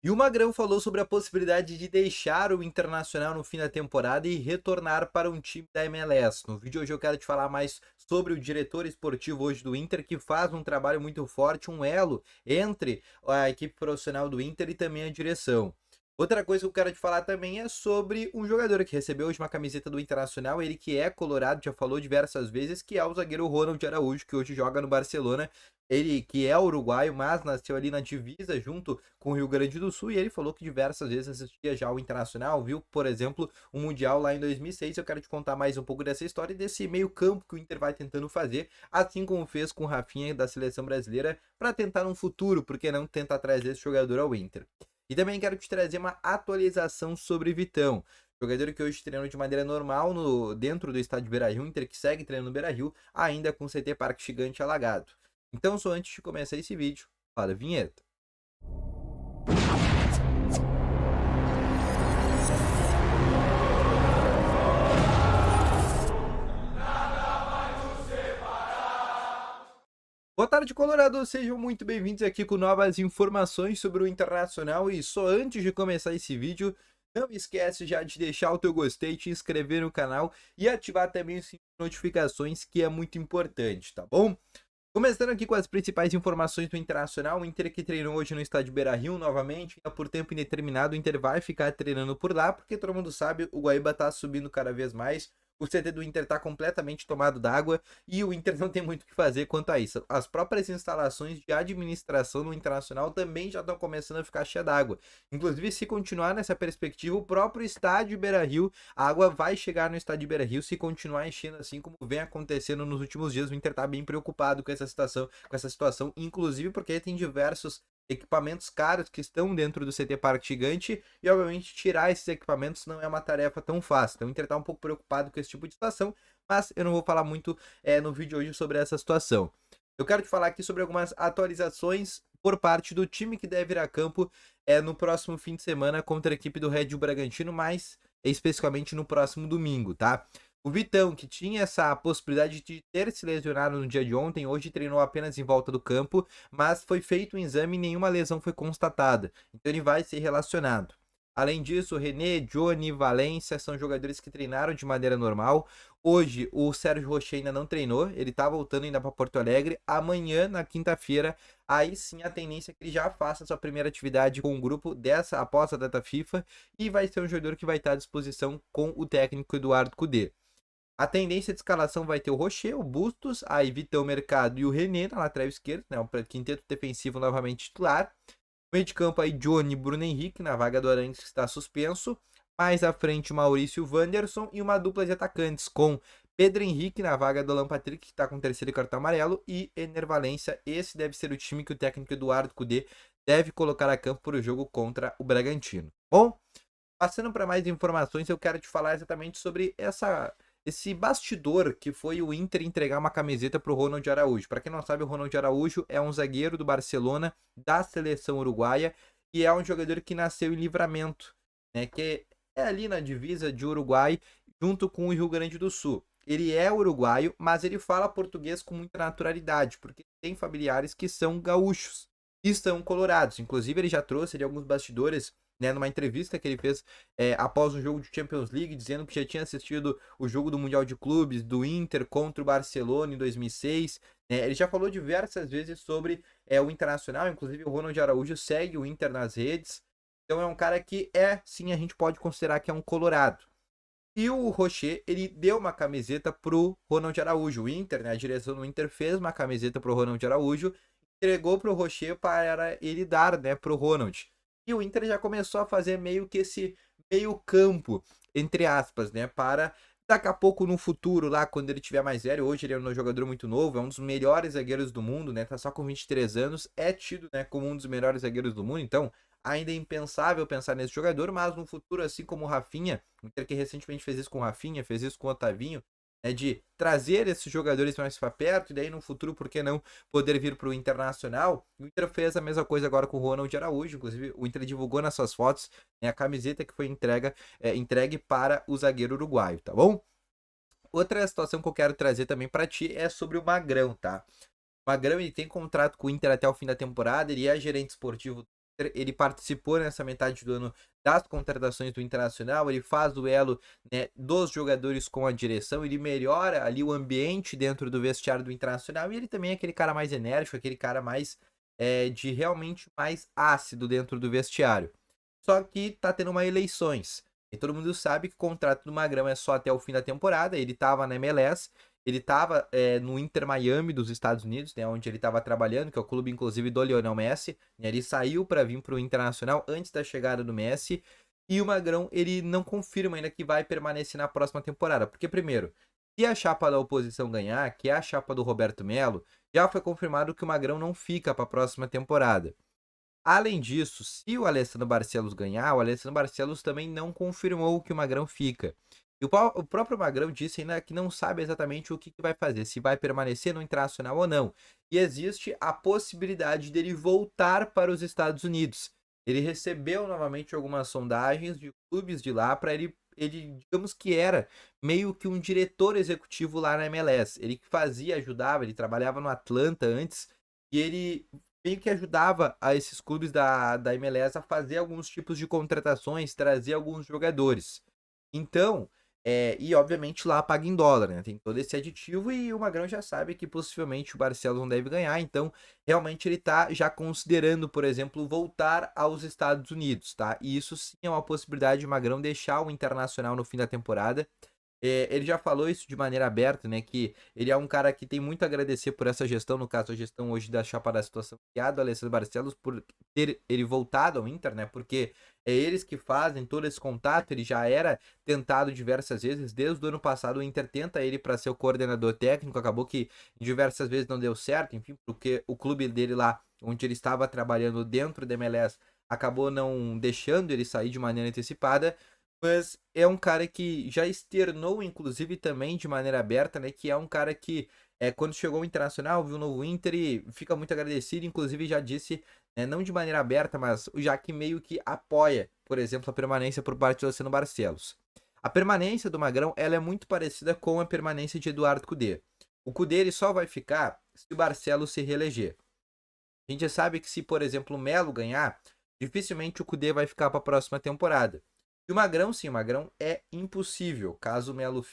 E o Magrão falou sobre a possibilidade de deixar o Internacional no fim da temporada e retornar para um time da MLS. No vídeo hoje eu quero te falar mais sobre o diretor esportivo hoje do Inter, que faz um trabalho muito forte, um elo entre a equipe profissional do Inter e também a direção. Outra coisa que eu quero te falar também é sobre um jogador que recebeu hoje uma camiseta do Internacional, ele que é colorado, já falou diversas vezes, que é o zagueiro Ronald Araújo, que hoje joga no Barcelona. Ele que é uruguaio, mas nasceu ali na divisa junto com o Rio Grande do Sul, e ele falou que diversas vezes assistia já o Internacional, viu, por exemplo, o Mundial lá em 2006. Eu quero te contar mais um pouco dessa história e desse meio campo que o Inter vai tentando fazer, assim como fez com o Rafinha da seleção brasileira, para tentar um futuro, porque não tentar trazer esse jogador ao Inter. E também quero te trazer uma atualização sobre Vitão, jogador que hoje treina de maneira normal dentro do estádio Beira-Rio, Inter que segue treinando no Beira-Rio, ainda com o CT Parque Gigante alagado. Então, só antes de começar esse vídeo, para a vinheta. Boa tarde, Colorado! Sejam muito bem-vindos aqui com novas informações sobre o Internacional. E só antes de começar esse vídeo, não esquece já de deixar o teu gostei, te inscrever no canal e ativar também as notificações, que é muito importante, tá bom? Começando aqui com as principais informações do Internacional, o Inter que treinou hoje no estádio Beira-Rio novamente, por tempo indeterminado. O Inter vai ficar treinando por lá, porque todo mundo sabe, o Guaíba tá subindo cada vez mais, o CT do Inter tá completamente tomado d'água e o Inter não tem muito o que fazer quanto a isso. As próprias instalações de administração no Internacional também já estão começando a ficar cheia d'água. Inclusive, se continuar nessa perspectiva, o próprio estádio Beira-Rio, a água vai chegar no estádio Beira-Rio se continuar enchendo assim como vem acontecendo nos últimos dias. O Inter tá bem preocupado com essa situação, inclusive porque tem diversos equipamentos caros que estão dentro do CT Parque Gigante e, obviamente, tirar esses equipamentos não é uma tarefa tão fácil. Então, o Inter tá um pouco preocupado com esse tipo de situação, mas eu não vou falar muito no vídeo hoje sobre essa situação. Eu quero te falar aqui sobre algumas atualizações por parte do time que deve ir a campo no próximo fim de semana contra a equipe do Red Bull Bragantino, mas especificamente no próximo domingo, tá? O Vitão, que tinha essa possibilidade de ter se lesionado no dia de ontem, hoje treinou apenas em volta do campo, mas foi feito um exame e nenhuma lesão foi constatada. Então ele vai ser relacionado. Além disso, René, Johnny, Valência são jogadores que treinaram de maneira normal. Hoje o Sérgio Rocher ainda não treinou, ele tá voltando ainda para Porto Alegre. Amanhã, na quinta-feira, aí sim a tendência é que ele já faça sua primeira atividade com o grupo dessa após a data FIFA e vai ser um jogador que vai estar à disposição com o técnico Eduardo Cudê. A tendência de escalação vai ter o Rocher, o Bustos, aí Vitão, Mercado e o René na lateral esquerda, né? O quinteto defensivo novamente titular. Meio de campo aí Johnny e Bruno Henrique na vaga do Arangues, que está suspenso. Mais à frente Maurício Wanderson e uma dupla de atacantes com Pedro Henrique na vaga do Alan Patrick, que está com o terceiro cartão amarelo, e Ener Valência. Esse deve ser o time que o técnico Eduardo Cudê deve colocar a campo para o jogo contra o Bragantino. Bom, passando para mais informações, eu quero te falar exatamente sobre esse bastidor que foi o Inter entregar uma camiseta para o Ronald Araújo. Para quem não sabe, o Ronald Araújo é um zagueiro do Barcelona, da seleção uruguaia, e é um jogador que nasceu em Livramento, né, que é ali na divisa de Uruguai, junto com o Rio Grande do Sul. Ele é uruguaio, mas ele fala português com muita naturalidade, porque tem familiares que são gaúchos e são colorados. Inclusive, ele já trouxe ali alguns bastidores, né, numa entrevista que ele fez após um jogo de Champions League, dizendo que já tinha assistido o jogo do Mundial de Clubes do Inter contra o Barcelona em 2006. Ele já falou diversas vezes sobre o Internacional, inclusive o Ronald Araújo segue o Inter nas redes. Então é um cara que sim, a gente pode considerar que é um colorado. E o Rocher, ele deu uma camiseta pro Ronald Araújo. O Inter, né, a direção do Inter fez uma camiseta pro Ronald Araújo, entregou pro Rocher para ele dar, né, pro Ronald. E o Inter já começou a fazer meio que esse meio campo, entre aspas, né, para daqui a pouco no futuro lá, quando ele tiver mais velho. Hoje ele é um jogador muito novo, é um dos melhores zagueiros do mundo, né, tá só com 23 anos, é tido, né, como um dos melhores zagueiros do mundo. Então ainda é impensável pensar nesse jogador, mas no futuro, assim como o Rafinha, o Inter que recentemente fez isso com o Rafinha, fez isso com o Otavinho, de trazer esses jogadores mais para perto, e daí no futuro, por que não poder vir para o Internacional? O Inter fez a mesma coisa agora com o Ronald Araújo. Inclusive o Inter divulgou nas suas fotos, né, a camiseta que foi entregue para o zagueiro uruguaio, tá bom? Outra situação que eu quero trazer também para ti é sobre o Magrão, tá? O Magrão, ele tem contrato com o Inter até o fim da temporada, ele é gerente esportivo Inter, ele participou nessa metade do ano das contratações do Internacional, ele faz o elo, né, dos jogadores com a direção, ele melhora ali o ambiente dentro do vestiário do Internacional, e ele também é aquele cara mais enérgico, aquele cara mais de realmente mais ácido dentro do vestiário. Só que tá tendo uma eleições. E todo mundo sabe que o contrato do Magrão é só até o fim da temporada. Ele tava na MLS, ele tava no Inter Miami dos Estados Unidos, né, onde ele tava trabalhando, que é o clube inclusive do Lionel Messi. Né, ele saiu para vir pro Internacional antes da chegada do Messi. E o Magrão, ele não confirma ainda que vai permanecer na próxima temporada. Porque, primeiro, se a chapa da oposição ganhar, que é a chapa do Roberto Melo, já foi confirmado que o Magrão não fica para a próxima temporada. Além disso, se o Alessandro Barcelos ganhar, o Alessandro Barcelos também não confirmou que o Magrão fica. E o próprio Magrão disse ainda que não sabe exatamente o que vai fazer, se vai permanecer no Internacional ou não. E existe a possibilidade dele voltar para os Estados Unidos. Ele recebeu novamente algumas sondagens de clubes de lá para ele, digamos que era meio que um diretor executivo lá na MLS. Ele que fazia, ajudava, ele trabalhava no Atlanta antes, e ele meio que ajudava a esses clubes da MLS a fazer alguns tipos de contratações, trazer alguns jogadores. Então, e obviamente lá paga em dólar, né? Tem todo esse aditivo e o Magrão já sabe que possivelmente o Barcelos não deve ganhar, então realmente ele tá já considerando, por exemplo, voltar aos Estados Unidos, tá? E isso sim é uma possibilidade de o Magrão deixar o Internacional no fim da temporada. Ele já falou isso de maneira aberta, né? Que ele é um cara que tem muito a agradecer por essa gestão, no caso, a gestão hoje da chapa da situação criada, Alessandro Barcelos, por ter ele voltado ao Inter, né? Porque é eles que fazem todo esse contato. Ele já era tentado diversas vezes, desde o ano passado o Inter tenta ele para ser o coordenador técnico, acabou que diversas vezes não deu certo, enfim, porque o clube dele lá, onde ele estava trabalhando dentro da MLS, acabou não deixando ele sair de maneira antecipada. Mas é um cara que já externou, inclusive, também de maneira aberta, né? Que é um cara que, quando chegou ao Internacional, viu o novo Inter e fica muito agradecido. Inclusive, já disse, né, não de maneira aberta, mas já que meio que apoia, por exemplo, a permanência por parte do Alessandro Barcelos. A permanência do Magrão, ela é muito parecida com a permanência de Eduardo Cudê. O Cudê, ele só vai ficar se o Barcelos se reeleger. A gente já sabe que se, por exemplo, o Melo ganhar, dificilmente o Cudê vai ficar para a próxima temporada. E o Magrão, sim, o Magrão é impossível, caso o Melo,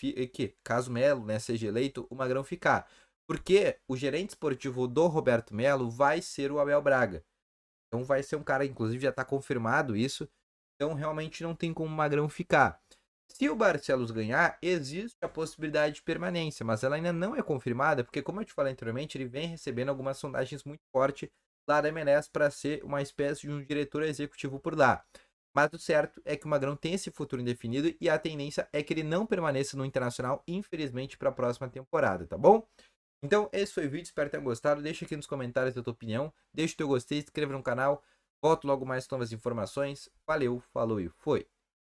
caso o Melo, né, seja eleito, o Magrão ficar. Porque o gerente esportivo do Roberto Melo vai ser o Abel Braga. Então vai ser um cara, inclusive já está confirmado isso. Então realmente não tem como o Magrão ficar. Se o Barcelos ganhar, existe a possibilidade de permanência, mas ela ainda não é confirmada, porque como eu te falei anteriormente, ele vem recebendo algumas sondagens muito fortes lá da MLS para ser uma espécie de um diretor executivo por lá. Mas o certo é que o Magrão tem esse futuro indefinido e a tendência é que ele não permaneça no Internacional, infelizmente, para a próxima temporada, tá bom? Então, esse foi o vídeo, espero que tenham gostado. Deixa aqui nos comentários a tua opinião, deixa o teu gostei, se inscreva no canal. Volto logo mais com novas informações. Valeu, falou e foi!